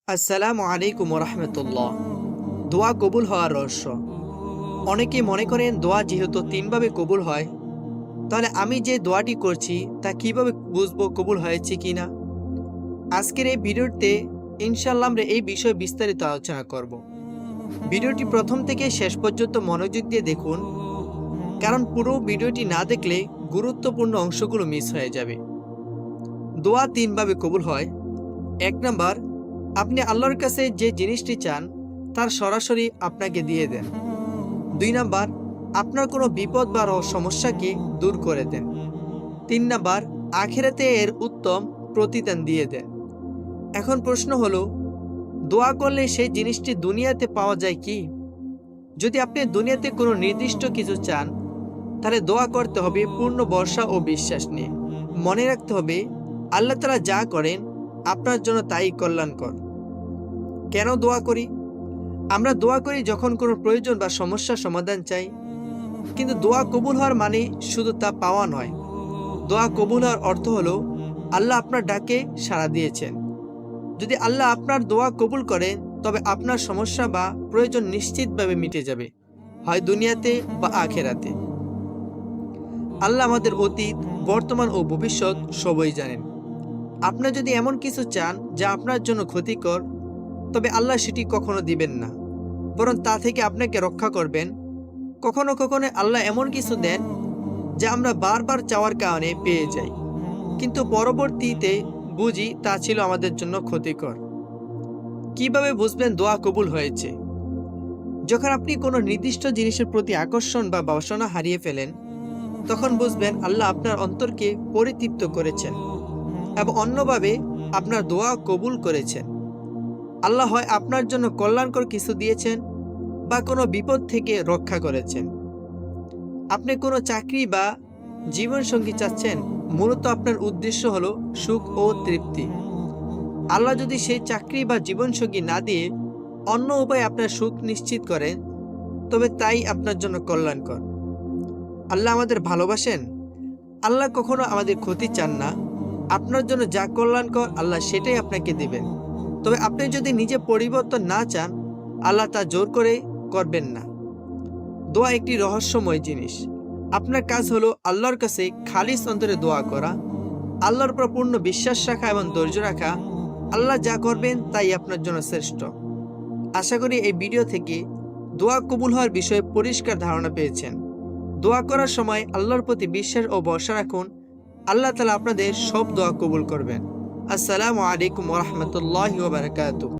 আসসালামু আলাইকুম রহমতুল্লাহ। দোয়া কবুল হওয়ার রহস্য। অনেকে মনে করেন দোয়া যেহেতু তিনভাবে কবুল হয়, তাহলে আমি যে দোয়াটি করছি তা কিভাবে বুঝবো কবুল হয়েছে কিনা। আজকের এই ভিডিওতে ইনশাল্লাহ আমরা এই বিষয়ে বিস্তারিত আলোচনা করব। ভিডিওটি প্রথম থেকে শেষ পর্যন্ত মনোযোগ দিয়ে দেখুন, কারণ পুরো ভিডিওটি না দেখলে গুরুত্বপূর্ণ অংশগুলো মিস হয়ে যাবে। দোয়া তিনভাবে কবুল হয়। ১ নাম্বার, আপনি আল্লাহর কাছে যে জিনিসটি চান তার সরাসরি আপনাকে দিয়ে দেন। ২ নাম্বার, আপনার কোনো বিপদ বা সমস্যাকে দূর করে দেন। ৩ নাম্বার, আখিরাতে এর উত্তম প্রতিদান দিয়ে দেন। এখন প্রশ্ন হলো, দোয়া করলে সেই জিনিসটি দুনিয়াতে পাওয়া যায় কি? যদি আপনি দুনিয়াতে কোনো নির্দিষ্ট কিছু চান, তাহলে দোয়া করতে হবে পূর্ণ ভরসা ও বিশ্বাস নিয়ে। মনে রাখতে হবে, আল্লাহ তাআলা যা করেন আপনার জন্য তাই কল্যাণকর। কেন দোয়া করি? আমরা দোয়া করি যখন কোনো প্রয়োজন বা সমস্যার সমাধান চাই। কিন্তু দোয়া কবুল হওয়ার মানে শুধু তা পাওয়া নয়। দোয়া কবুল হওয়ার অর্থ হলো আল্লাহ আপনার ডাকে সাড়া দিয়েছেন। যদি আল্লাহ আপনার দোয়া কবুল করেন, তবে আপনার সমস্যা বা প্রয়োজন নিশ্চিতভাবে মিটে যাবে, হয় দুনিয়াতে বা আখেরাতে। আল্লাহ আমাদের অতীত, বর্তমান ও ভবিষ্যৎ সবই জানেন। আপনি যদি এমন কিছু চান যা আপনার জন্য ক্ষতিকর, তবে আল্লাহ সেটি কখনো দিবেন না, বরং তা থেকে আপনাকে রক্ষা করবেন। কখনো কখনো আল্লাহ এমন কিছু দেন যা আমরা বারবার চাওয়ার কারণে পেয়ে যাই, কিন্তু পরবর্তীতে বুঝি তা ছিল আমাদের জন্য ক্ষতিকর। কিভাবে বুঝবেন দোয়া কবুল হয়েছে? যখন আপনি কোনো নির্দিষ্ট জিনিসের প্রতি আকর্ষণ বা বাসনা হারিয়ে ফেলেন, তখন বুঝবেন আল্লাহ আপনার অন্তরকে পরিতৃপ্ত করেছেন এবং অন্যভাবে আপনার দোয়া কবুল করেছেন। আল্লাহ হয় আপনার জন্য কল্যাণকর কিছু দিয়েছেন বা কোনো বিপদ থেকে রক্ষা করেছেন। আপনি কোনো চাকরি বা জীবনসঙ্গী চাচ্ছেন, মূলত আপনার উদ্দেশ্য হলো সুখ ও তৃপ্তি। আল্লাহ যদি সেই চাকরি বা জীবনসঙ্গী না দিয়ে অন্য উপায়ে আপনার সুখ নিশ্চিত করেন, তবে তাই আপনার জন্য কল্যাণকর। আল্লাহ আমাদের ভালোবাসেন। আল্লাহ কখনো আমাদের ক্ষতি চান না। আপনার জন্য যা কল্যাণকর আল্লাহ সেটাই আপনাকে দেবেন। তবে আপনি যদি নিজে পরিবর্তন না চান, আল্লাহ তা জোর করে করবেন না। দোয়া একটি রহস্যময় জিনিস। আপনার কাজ হলো আল্লাহর কাছে খালিস অন্তরে দোয়া করা, আল্লাহর উপর পূর্ণ বিশ্বাস রাখা এবং ধৈর্য রাখা। আল্লাহ যা করবেন তাই আপনার জন্য শ্রেষ্ঠ। আশা করি এই ভিডিও থেকে দোয়া কবুল হওয়ার বিষয়ে পরিষ্কার ধারণা পেয়েছেন। দোয়া করার সময় আল্লাহর প্রতি বিশ্বাস ও ভরসা রাখুন। আল্লাহ তাআলা আপনাদের সব দোয়া কবুল করবেন। আসসালামু আলাইকুম ওয়া রাহমাতুল্লাহি ওয়া বারাকাতুহু।